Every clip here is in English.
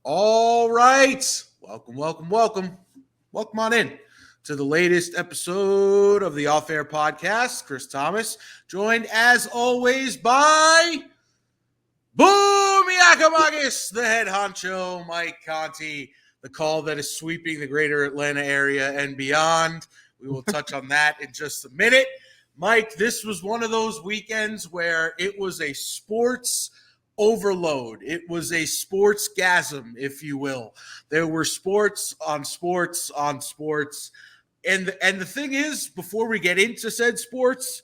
All right. Welcome. Welcome on in to the latest episode of the Off Air Podcast. Chris Thomas, joined as always by Boom Yakamagis, the head honcho, Mike Conti, the call that is sweeping the greater Atlanta area and beyond. We will touch on that in just a minute. Mike, this was one of those weekends where it was a sports overload. It was a sports gasm, if you will. There were sports on sports on sports. And the thing is, before we get into said sports,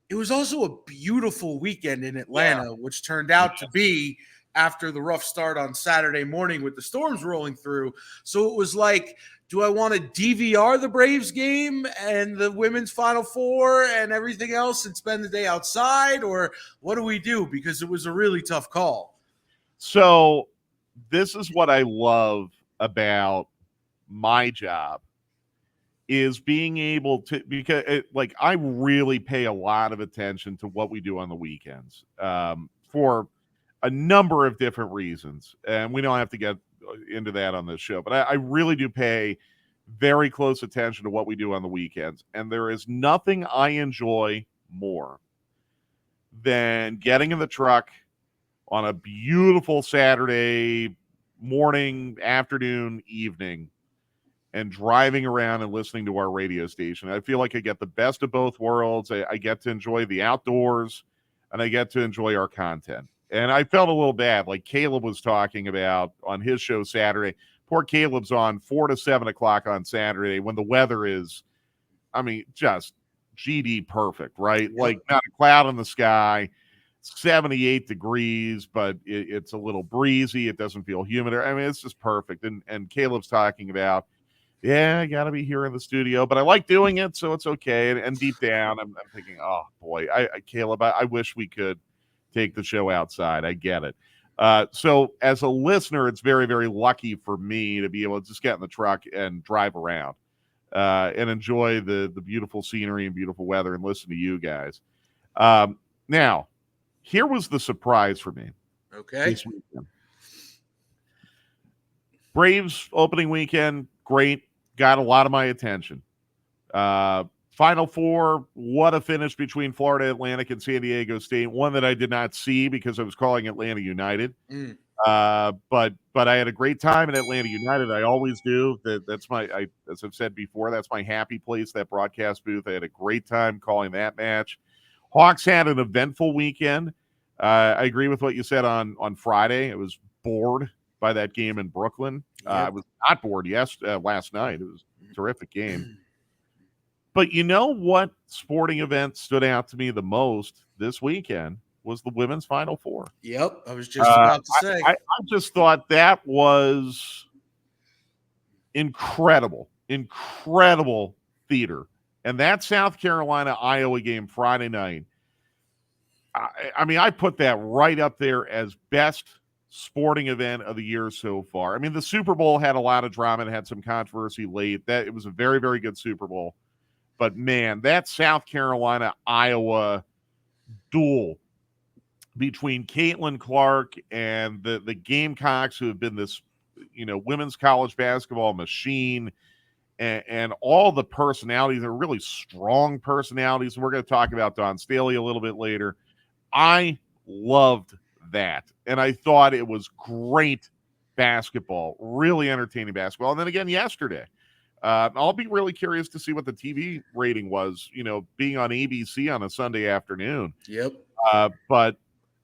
it was also a beautiful weekend in Atlanta, which turned out to be after the rough start on Saturday morning with the storms rolling through. So it was like, do I want to DVR the Braves game and the women's Final Four and everything else and spend the day outside? Or what do we do? Because it was a really tough call. So this is what I love about my job is being able to, because I really pay a lot of attention to what we do on the weekends for a number of different reasons. And we don't have to get into that on this show, but I really do pay very close attention to what we do on the weekends. And there is nothing I enjoy more than getting in the truck on a beautiful Saturday morning, afternoon, evening, and driving around and listening to our radio station. I feel like I get the best of both worlds. I get to enjoy the outdoors, and I get to enjoy our content. And I felt a little bad, like Caleb was talking about on his show Saturday. Poor Caleb's on 4 to 7 o'clock on Saturday when the weather is, just GD perfect, right? Like not a cloud in the sky, 78 degrees, but it's a little breezy. It doesn't feel humid. It's just perfect. And Caleb's talking about, I got to be here in the studio, but I like doing it, so it's okay. And deep down, I'm thinking, oh, boy, Caleb, I wish we could take the show outside. I get it. So as a listener, it's very, very lucky for me to be able to just get in the truck and drive around and enjoy the beautiful scenery and beautiful weather and listen to you guys. Now, here was the surprise for me. Okay. This weekend. Braves opening weekend, great. Got a lot of my attention. Final Four, what a finish between Florida Atlantic and San Diego State. One that I did not see because I was calling Atlanta United. But I had a great time in Atlanta United. I always do. That's as I've said before, that's my happy place, that broadcast booth. I had a great time calling that match. Hawks had an eventful weekend. I agree with what you said on Friday. I was bored by that game in Brooklyn. I was not bored last night. It was a terrific game. But you know what sporting event stood out to me the most this weekend was the women's Final Four. Yep, I was just about to say. I just thought that was incredible theater. And that South Carolina-Iowa game Friday night, I put that right up there as best sporting event of the year so far. The Super Bowl had a lot of drama and had some controversy late. It was a very, very good Super Bowl. But, man, that South Carolina-Iowa duel between Caitlin Clark and the Gamecocks, who have been this, women's college basketball machine, and all the personalities, they're really strong personalities. We're going to talk about Don Staley a little bit later. I loved that, and I thought it was great basketball, really entertaining basketball. And then again yesterday, I'll be really curious to see what the TV rating was, being on ABC on a Sunday afternoon. Yep. But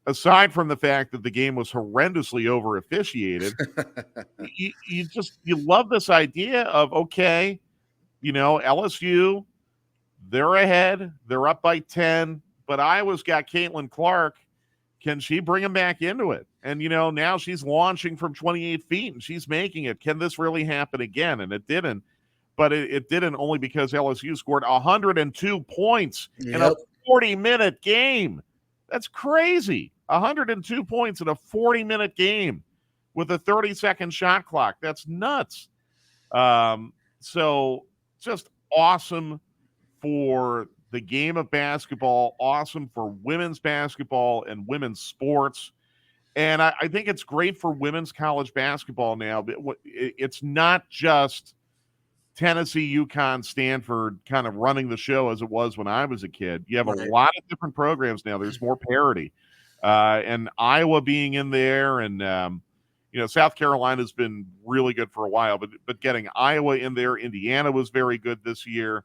aside from the fact that the game was horrendously over officiated, you love this idea of, okay, LSU, they're ahead, they're up by 10, but Iowa's got Caitlin Clark. Can she bring him back into it? And, now she's launching from 28 feet and she's making it. Can this really happen again? And it didn't. But it didn't only because LSU scored 102 points in a 40-minute game. That's crazy. 102 points in a 40-minute game with a 30-second shot clock. That's nuts. So just awesome for the game of basketball, awesome for women's basketball and women's sports. And I think it's great for women's college basketball now. But it's not just Tennessee, UConn, Stanford kind of running the show as it was when I was a kid. You have a Right. lot of different programs now. There's more parity. And Iowa being in there, and South Carolina's been really good for a while, but getting Iowa in there, Indiana was very good this year.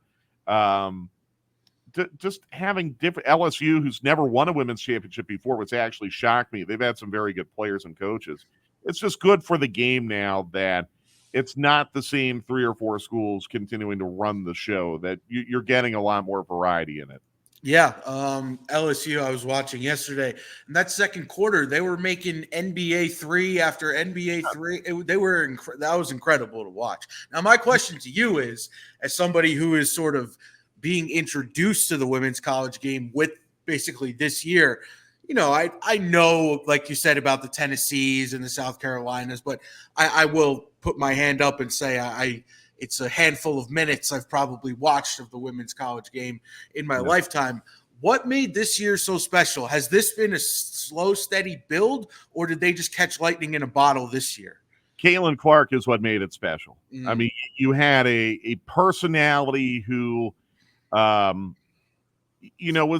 Just having different LSU, who's never won a women's championship before, which actually shocked me. They've had some very good players and coaches. It's just good for the game now that it's not the same 3 or 4 schools continuing to run the show, that you're getting a lot more variety in it. Yeah, LSU. I was watching yesterday, and that second quarter they were making NBA 3 after NBA 3. That was incredible to watch. Now, my question to you is, as somebody who is sort of being introduced to the women's college game with basically this year, I know, like you said, about the Tennessees and the South Carolinas, but I will put my hand up and say it's a handful of minutes I've probably watched of the women's college game in my lifetime. What made this year so special? Has this been a slow, steady build, or did they just catch lightning in a bottle this year? Caitlin Clark is what made it special. I mean, you had a personality who, was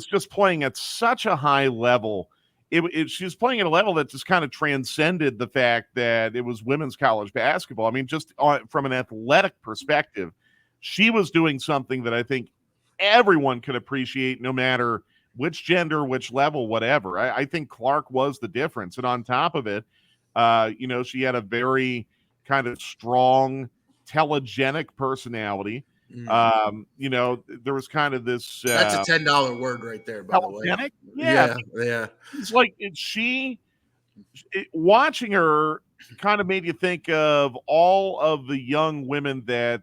just playing at such a high level. She was playing at a level that just kind of transcended the fact that it was women's college basketball. I mean, just from an athletic perspective, she was doing something that I think everyone could appreciate, no matter which gender, which level, whatever. I think Clark was the difference. And on top of it, she had a very kind of strong, telegenic personality. There was kind of this. That's a $10 word right there, by the way. Yeah. Yeah. It's like watching her kind of made you think of all of the young women that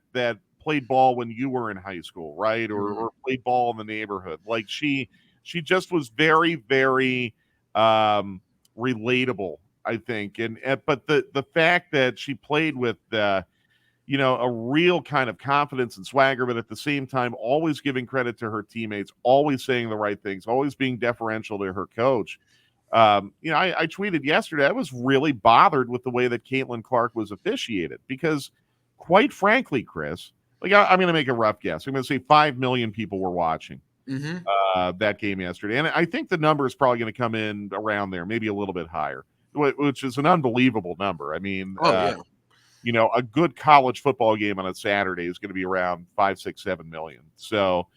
played ball when you were in high school, right? Or played ball in the neighborhood. Like she just was very, very relatable, I think. But the fact that she played with a real kind of confidence and swagger, but at the same time, always giving credit to her teammates, always saying the right things, always being deferential to her coach. I tweeted yesterday, I was really bothered with the way that Caitlin Clark was officiated because, quite frankly, Chris, I'm going to make a rough guess. I'm going to say 5 million people were watching that game yesterday. And I think the number is probably going to come in around there, maybe a little bit higher, which is an unbelievable number. I mean, a good college football game on a Saturday is going to be around 5, 6, 7 million. So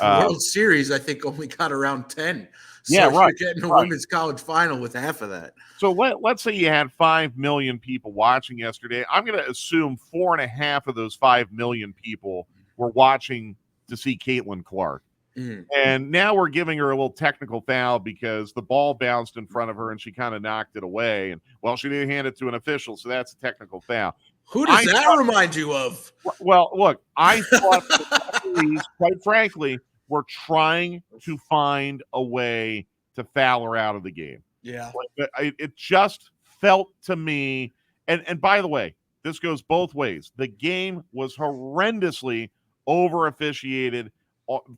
World Series, I think, only got around 10. So yeah, right. You're getting a women's college final with half of that. So let's say you had 5 million people watching yesterday. I'm going to assume 4.5 of those 5 million people were watching to see Caitlin Clark. And now we're giving her a little technical foul because the ball bounced in front of her and she kind of knocked it away. And, she didn't hand it to an official, so that's a technical foul. Who does that remind you of? Well, look, I thought the referees, quite frankly, were trying to find a way to foul her out of the game. Yeah. It just felt to me, and by the way, this goes both ways. The game was horrendously over-officiated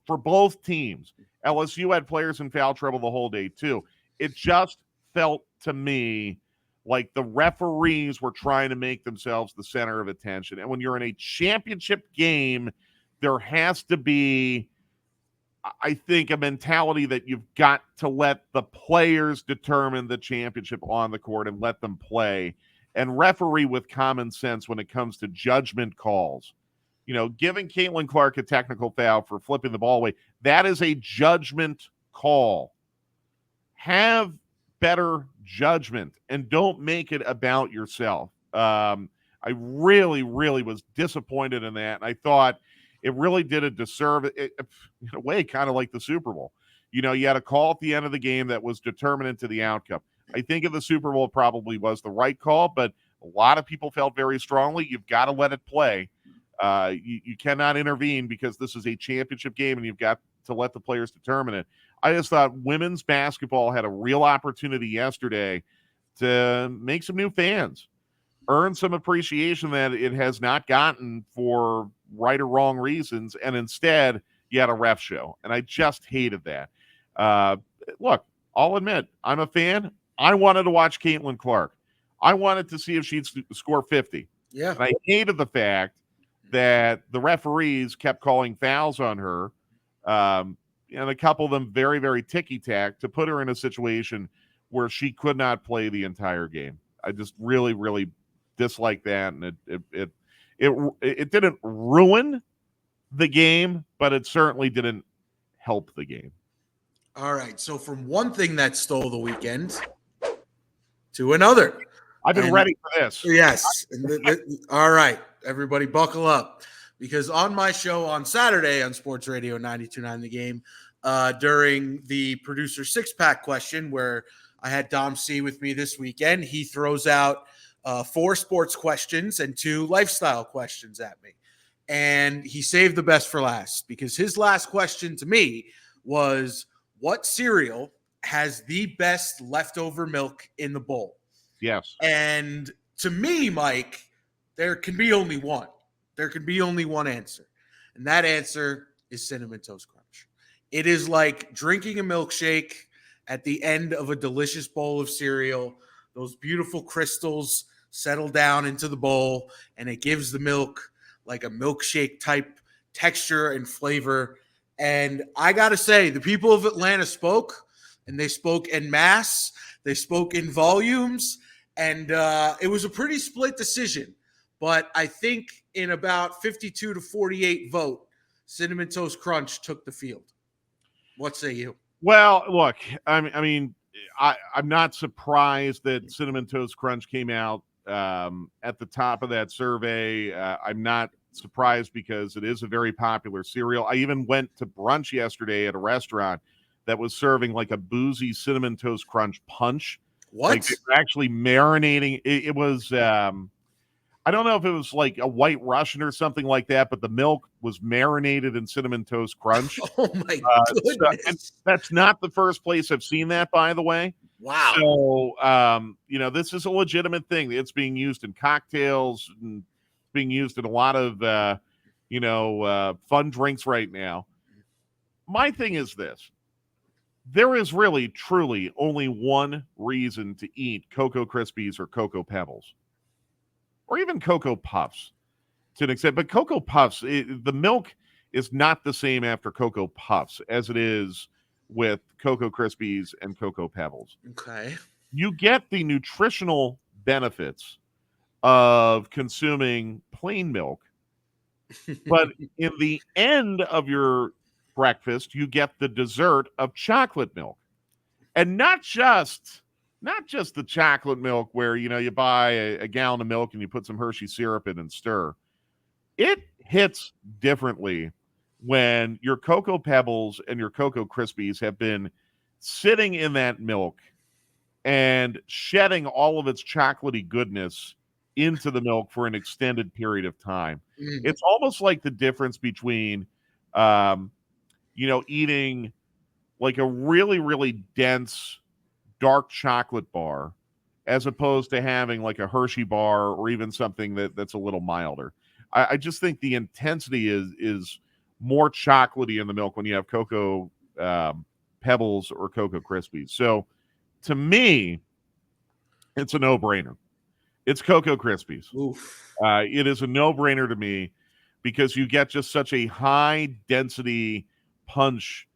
for both teams. LSU had players in foul trouble the whole day, too. It just felt to me like the referees were trying to make themselves the center of attention. And when you're in a championship game, there has to be, I think, a mentality that you've got to let the players determine the championship on the court and let them play and referee with common sense when it comes to judgment calls. Giving Caitlin Clark a technical foul for flipping the ball away, that is a judgment call. Have better judgment and don't make it about yourself. I really, really was disappointed in that. And I thought it really did a disservice, in a way, kind of like the Super Bowl. You had a call at the end of the game that was determinant to the outcome. I think in the Super Bowl probably was the right call, but a lot of people felt very strongly you've got to let it play. You cannot intervene because this is a championship game and you've got to let the players determine it. I just thought women's basketball had a real opportunity yesterday to make some new fans, earn some appreciation that it has not gotten for right or wrong reasons, and instead you had a ref show, and I just hated that. Look, I'll admit, I'm a fan. I wanted to watch Caitlin Clark. I wanted to see if she'd score 50. Yeah. And I hated the fact that the referees kept calling fouls on her, and a couple of them very, very ticky-tack to put her in a situation where she could not play the entire game. I just really, really dislike that, and it didn't ruin the game, but it certainly didn't help the game. All right. So from one thing that stole the weekend to another. I've been ready for this. Yes. All right. Everybody buckle up. Because on my show on Saturday on Sports Radio 92.9 The Game, during the producer six-pack question, where I had Dom C with me this weekend, he throws out 4 sports questions and 2 lifestyle questions at me. And he saved the best for last, because his last question to me was, what cereal has the best leftover milk in the bowl? Yes. And to me, Mike, there can be only one. There can be only one answer. And that answer is Cinnamon Toast Crunch. It is like drinking a milkshake at the end of a delicious bowl of cereal. Those beautiful crystals settle down into the bowl, and it gives the milk like a milkshake type texture and flavor. And I got to say, the people of Atlanta spoke, and they spoke en masse. They spoke in volumes, and it was a pretty split decision. But I think in about 52 to 48 vote, Cinnamon Toast Crunch took the field. What say you? Well, look, I'm not surprised that Cinnamon Toast Crunch came out at the top of that survey. I'm not surprised because it is a very popular cereal. I even went to brunch yesterday at a restaurant that was serving like a boozy Cinnamon Toast Crunch punch. What? Like they were actually marinating. It was I don't know if it was like a White Russian or something like that, but the milk was marinated in Cinnamon Toast Crunch. Oh my goodness. And that's not the first place I've seen that, by the way. Wow. So, this is a legitimate thing. It's being used in cocktails and being used in a lot of, fun drinks right now. My thing is this. There is really, truly only one reason to eat Cocoa Krispies or Cocoa Pebbles, or even Cocoa Puffs to an extent. But Cocoa Puffs, the milk is not the same after Cocoa Puffs as it is with Cocoa Krispies and Cocoa Pebbles. Okay. You get the nutritional benefits of consuming plain milk, but in the end of your breakfast, you get the dessert of chocolate milk. And not just the chocolate milk where, you buy a gallon of milk and you put some Hershey syrup in and stir. It hits differently when your Cocoa Pebbles and your Cocoa Krispies have been sitting in that milk and shedding all of its chocolatey goodness into the milk for an extended period of time. It's almost like the difference between, eating like a really, really dense dark chocolate bar as opposed to having like a Hershey bar or even something that's a little milder. I just think the intensity is more chocolatey in the milk when you have Cocoa Pebbles or Cocoa Krispies. So to me, it's a no-brainer. It's Cocoa Krispies. It is a no-brainer to me because you get just such a high density punch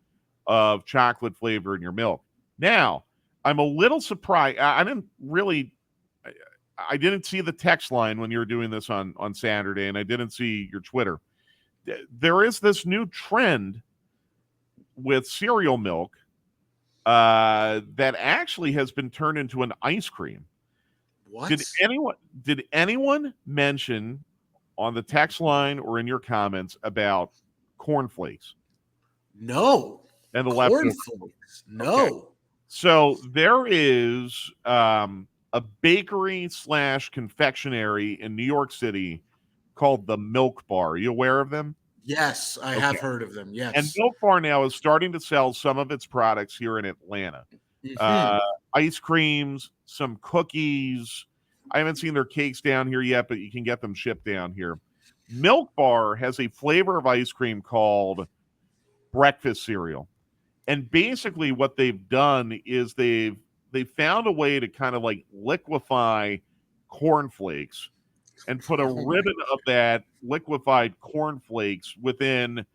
of chocolate flavor in your milk. Now, I'm a little surprised. I didn't see the text line when you were doing this on Saturday, and I didn't see your Twitter. There is this new trend with cereal milk that actually has been turned into an ice cream. What? Did anyone mention on the text line or in your comments about cornflakes? No. And the cornflakes? No. Okay. So there is a bakery / confectionery in New York City called the Milk Bar. Are you aware of them? Yes, I have heard of them. Yes. And Milk Bar now is starting to sell some of its products here in Atlanta. Ice creams, some cookies. I haven't seen their cakes down here yet, but you can get them shipped down here. Milk Bar has a flavor of ice cream called breakfast cereal. And basically what they've done is they've they found a way to kind of like liquefy cornflakes and put a ribbon of that liquefied cornflakes within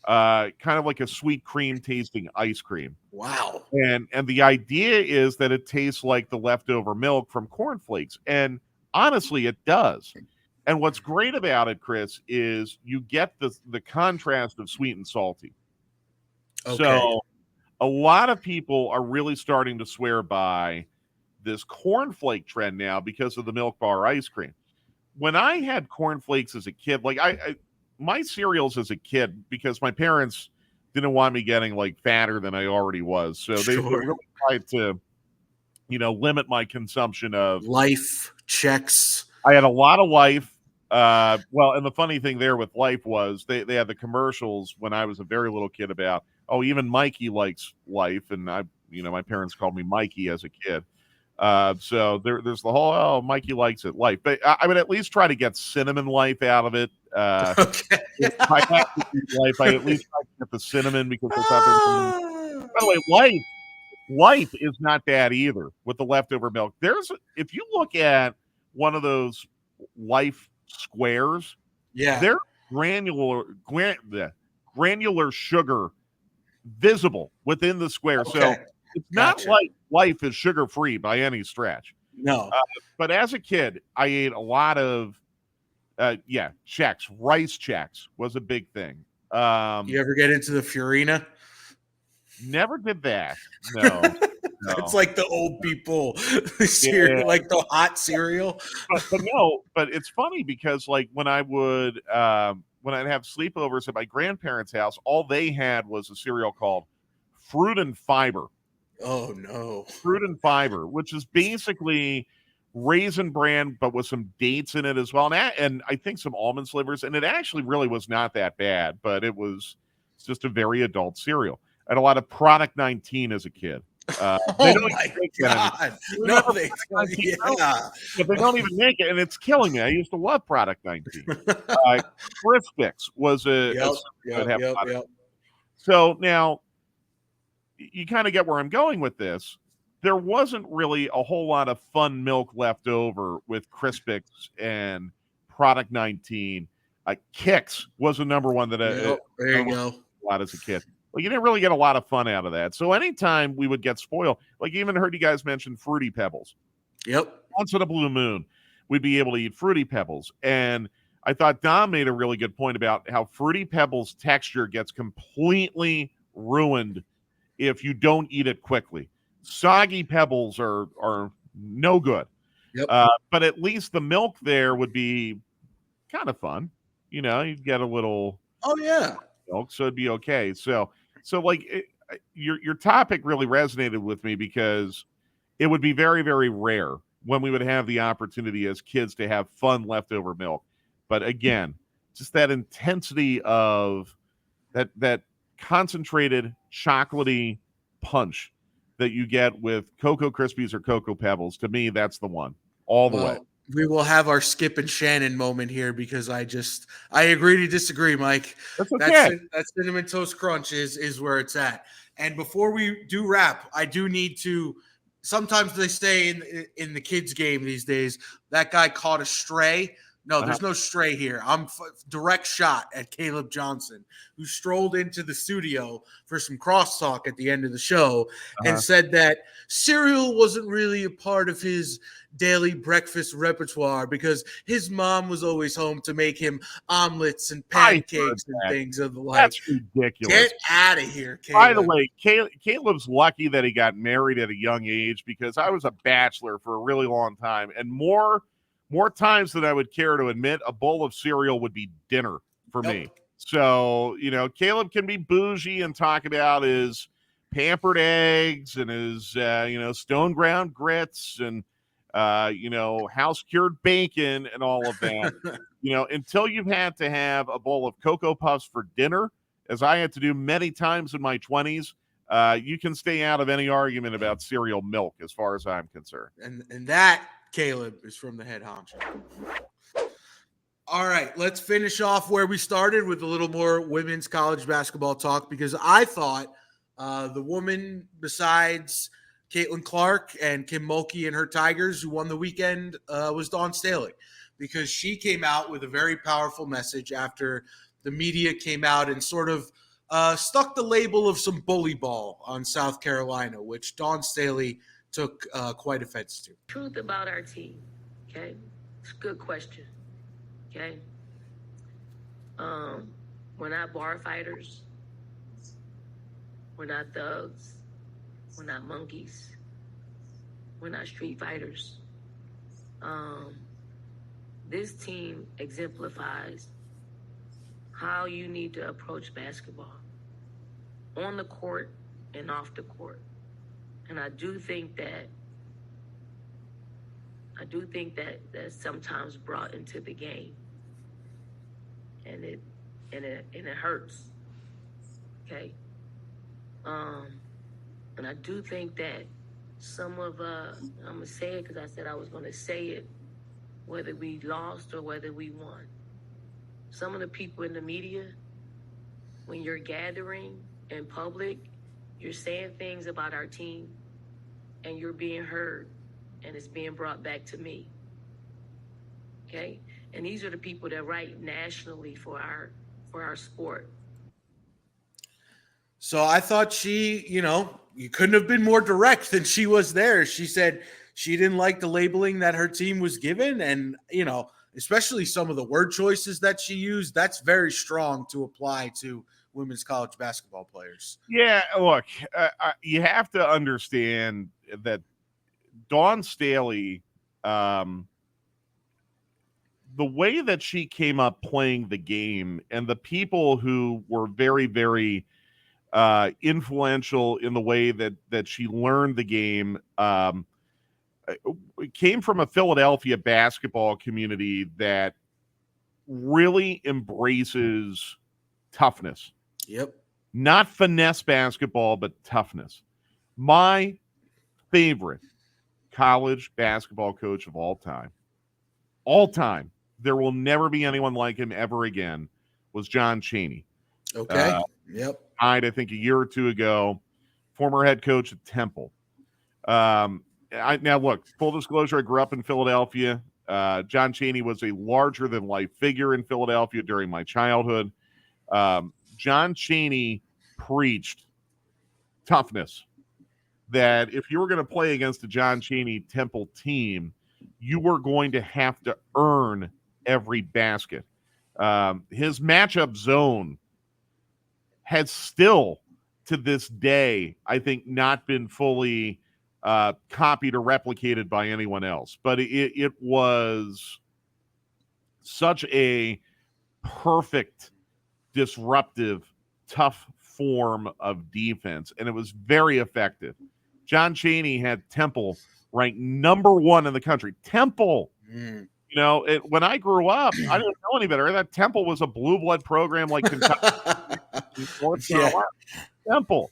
kind of like a sweet cream tasting ice cream. Wow. And the idea is that it tastes like the leftover milk from cornflakes. And honestly, it does. And what's great about it, Chris, is you get the contrast of sweet and salty. Okay. So a lot of people are really starting to swear by this cornflake trend now because of the Milk Bar ice cream. When I had cornflakes as a kid, like my cereals as a kid, because my parents didn't want me getting like fatter than I already was, so they really tried to, limit my consumption of Life checks. I had a lot of Life. Well, and the funny thing there with Life was they had the commercials when I was a very little kid about, oh, even Mikey likes Life, and my parents called me Mikey as a kid. So there's the whole, oh, Mikey likes it, Life, but I would at least try to get cinnamon Life out of it. Okay. If I had to eat Life, I at least try to get the cinnamon because I thought there was. By the way, Life is not bad either with the leftover milk. If you look at one of those Life squares, Yeah. they're granular sugar visible within the square. Okay. So it's not like Life is sugar free by any stretch. No. But as a kid, I ate a lot of checks. Rice checks was a big thing. You ever get into the Furina? Never did that. No. It's like the old people cereal, like the hot cereal. But it's funny because like when I'd have sleepovers at my grandparents' house, all they had was a cereal called Fruit and Fiber. Oh no. Fruit and Fiber, which is basically Raisin Bran, but with some dates in it as well. And I think some almond slivers. And it actually really was not that bad, but it's just a very adult cereal. I had a lot of Product 19 as a kid. Oh my God. No, but they don't even make it, and it's killing me. I used to love Product 19. Crispix was Yep. So now you kind of get where I'm going with this. There wasn't really a whole lot of fun milk left over with Crispix and Product 19. Kix was the number one that there you go. A lot as a kid. Well, you didn't really get a lot of fun out of that. So anytime we would get spoiled, like even heard you guys mention Fruity Pebbles. Yep. Once in a blue moon, we'd be able to eat Fruity Pebbles. And I thought Dom made a really good point about how Fruity Pebbles texture gets completely ruined if you don't eat it quickly. Soggy Pebbles are no good. Yep. But at least the milk there would be kind of fun. You'd get a little milk, so it'd be okay. So like your topic really resonated with me because it would be very, very rare when we would have the opportunity as kids to have fun leftover milk. But again, just that intensity of that concentrated chocolatey punch that you get with Cocoa Krispies or Cocoa Pebbles. To me, that's the one all the way. We will have our Skip and Shannon moment here because I agree to disagree, Mike. That's okay. That Cinnamon Toast Crunch is where it's at. And before we do wrap, I do need to. Sometimes they say in the kids' game these days that guy caught a stray. No, there's no stray here. I'm direct shot at Caleb Johnson, who strolled into the studio for some crosstalk at the end of the show and said that cereal wasn't really a part of his daily breakfast repertoire because his mom was always home to make him omelets and pancakes and things of the like. That's ridiculous. Get out of here, Caleb. By the way, Caleb's lucky that he got married at a young age because I was a bachelor for a really long time, and more times than I would care to admit, a bowl of cereal would be dinner for me. So, Caleb can be bougie and talk about his pampered eggs and his, stone ground grits and, house cured bacon and all of that. Until you've had to have a bowl of Cocoa Puffs for dinner, as I had to do many times in my 20s, you can stay out of any argument about cereal milk as far as I'm concerned. And that, Caleb, is from the head honcho. All right, let's finish off where we started with a little more women's college basketball talk because I thought the woman besides Caitlin Clark and Kim Mulkey and her Tigers, who won the weekend, was Dawn Staley, because she came out with a very powerful message after the media came out and sort of stuck the label of some bully ball on South Carolina, which Dawn Staley took quite offense to. Truth about our team, okay? It's a good question, okay? We're not bar fighters. We're not thugs. We're not monkeys. We're not street fighters. This team exemplifies how you need to approach basketball on the court and off the court. And I do think that that's sometimes brought into the game, and it hurts. Okay. And I do think that some of I'm gonna say it because I said I was gonna say it, whether we lost or whether we won. Some of the people in the media, when you're gathering in public, you're saying things about our team, and you're being heard, and it's being brought back to me. Okay? And these are the people that write nationally for our sport. So I thought she, you couldn't have been more direct than she was there. She said she didn't like the labeling that her team was given. And, especially some of the word choices that she used, that's very strong to apply to women's college basketball players. Yeah, look, you have to understand that Dawn Staley, the way that she came up playing the game, and the people who were very, very influential in the way that she learned the game, came from a Philadelphia basketball community that really embraces toughness. Yep. Not finesse basketball, but toughness. My favorite college basketball coach of all time, there will never be anyone like him ever again, was John Chaney. Okay. Yep. Died, I think, a year or two ago. Former head coach at Temple. Now, look, full disclosure, I grew up in Philadelphia. John Chaney was a larger-than-life figure in Philadelphia during my childhood. John Chaney preached toughness, that if you were going to play against a John Chaney Temple team, you were going to have to earn every basket. His matchup zone has still, to this day, I think, not been fully copied or replicated by anyone else. But it was such a perfect, disruptive, tough form of defense, and it was very effective. John Chaney had Temple ranked number 1 in the country. Temple. When I grew up, I didn't know any better. That Temple was a blue blood program like Kentucky, North Carolina. Temple.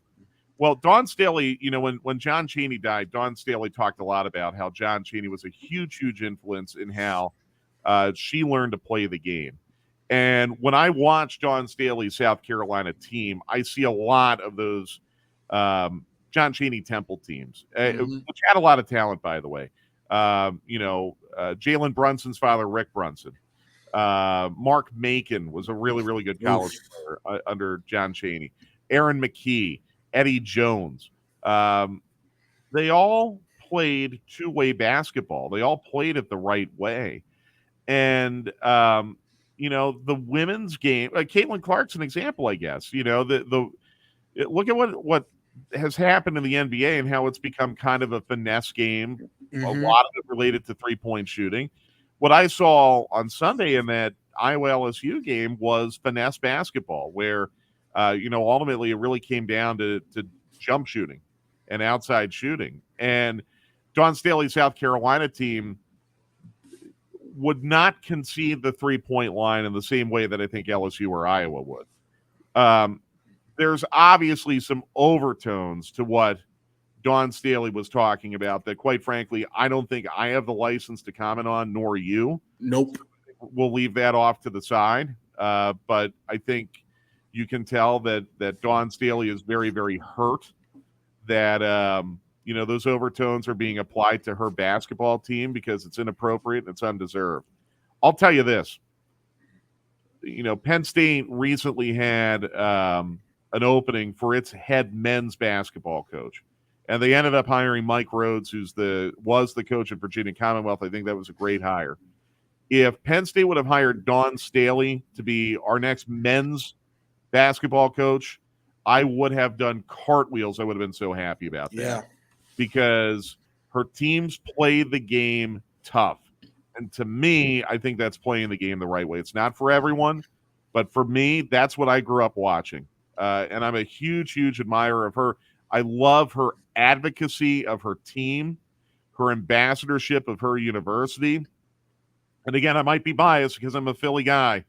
Well, Dawn Staley, when John Chaney died, Dawn Staley talked a lot about how John Chaney was a huge, huge influence in how she learned to play the game. And when I watch Dawn Staley's South Carolina team, I see a lot of those John Chaney Temple teams, which had a lot of talent, by the way. Jalen Brunson's father, Rick Brunson. Mark Macon was a really, really good college player under John Chaney. Aaron McKee, Eddie Jones. They all played two-way basketball. They all played it the right way. And, the women's game, Caitlin Clark's an example, I guess. Look at what has happened in the NBA and how it's become kind of a finesse game. Mm-hmm. A lot of it related to three-point shooting. What I saw on Sunday in that Iowa LSU game was finesse basketball, where ultimately it really came down to jump shooting and outside shooting. And Dawn Staley's South Carolina team would not concede the three-point line in the same way that I think LSU or Iowa would. There's obviously some overtones to what Dawn Staley was talking about that, quite frankly, I don't think I have the license to comment on, nor you. Nope. We'll leave that off to the side. But I think you can tell that Dawn Staley is very, very hurt that those overtones are being applied to her basketball team because it's inappropriate and it's undeserved. I'll tell you this. Penn State recently had an opening for its head men's basketball coach. And they ended up hiring Mike Rhodes, who was the coach at Virginia Commonwealth. I think that was a great hire. If Penn State would have hired Dawn Staley to be our next men's basketball coach, I would have done cartwheels. I would have been so happy about that. Yeah. Because her teams play the game tough. And to me, I think that's playing the game the right way. It's not for everyone, but for me, that's what I grew up watching. And I'm a huge, huge admirer of her. I love her advocacy of her team, her ambassadorship of her university. And again, I might be biased because I'm a Philly guy.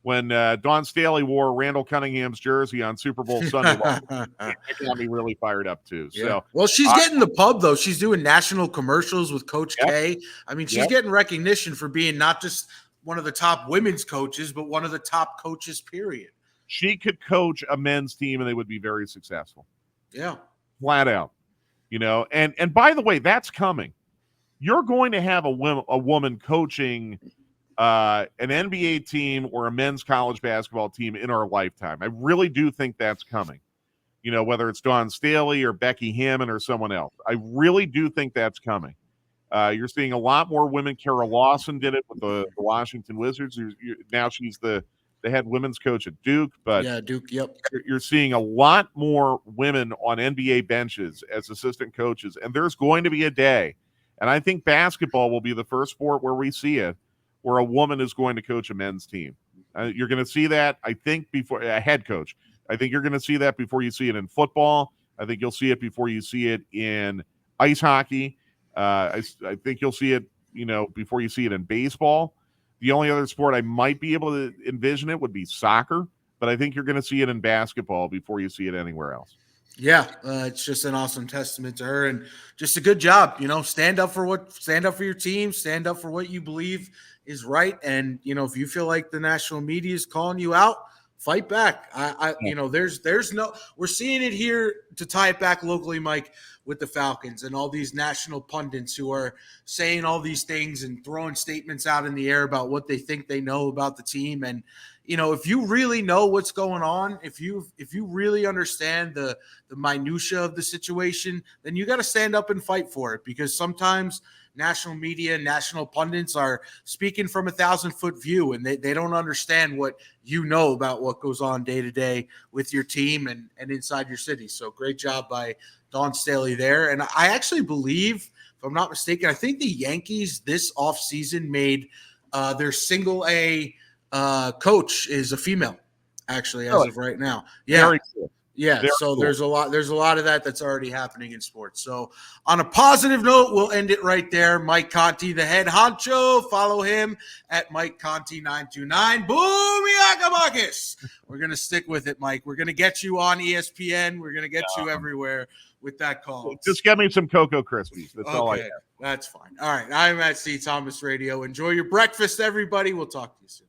When Dawn Staley wore Randall Cunningham's jersey on Super Bowl Sunday, that got me really fired up too. Yeah. So, well, she's getting the pub though. She's doing national commercials with Coach K. I mean, she's getting recognition for being not just one of the top women's coaches, but one of the top coaches, period. She could coach a men's team and they would be very successful. Yeah. Flat out. And by the way, that's coming. You're going to have a woman coaching an NBA team or a men's college basketball team in our lifetime. I really do think that's coming. Whether it's Dawn Staley or Becky Hammon or someone else. I really do think that's coming. You're seeing a lot more women. Kara Lawson did it with the Washington Wizards. Now she's the head women's coach at Duke. But yeah, Duke, yep. You're seeing a lot more women on NBA benches as assistant coaches. And there's going to be a day, and I think basketball will be the first sport where we see it, where a woman is going to coach a men's team. You're going to see that, I think, before a head coach. I think you're going to see that before you see it in football. I think you'll see it before you see it in ice hockey. I think you'll see it, before you see it in baseball. The only other sport I might be able to envision it would be soccer, but I think you're going to see it in basketball before you see it anywhere else. Yeah, it's just an awesome testament to her and just a good job. Stand up for your team, stand up for what you believe is right. And, if you feel like the national media is calling you out, fight back. We're seeing it here, to tie it back locally, Mike, with the Falcons and all these national pundits who are saying all these things and throwing statements out in the air about what they think they know about the team. And, if you really know what's going on, if you really understand the minutia of the situation, then you got to stand up and fight for it, because sometimes national media, national pundits are speaking from 1,000-foot view, and they don't understand what about what goes on day to day with your team and inside your city. So great job by Dawn Staley there. And I actually believe, if I'm not mistaken, I think the Yankees this offseason made their single A coach is a female, actually, as of right now. Yeah. Very cool. Yeah, Very so cool. there's a lot of that's already happening in sports. So on a positive note, we'll end it right there. Mike Conti, the head honcho. Follow him at Mike Conti 929. Boom, Yakamakis. We're going to stick with it, Mike. We're going to get you on ESPN. We're going to get you everywhere with that call. Just get me some Cocoa Krispies. That's all I have. That's fine. All right, I'm at C. Thomas Radio. Enjoy your breakfast, everybody. We'll talk to you soon.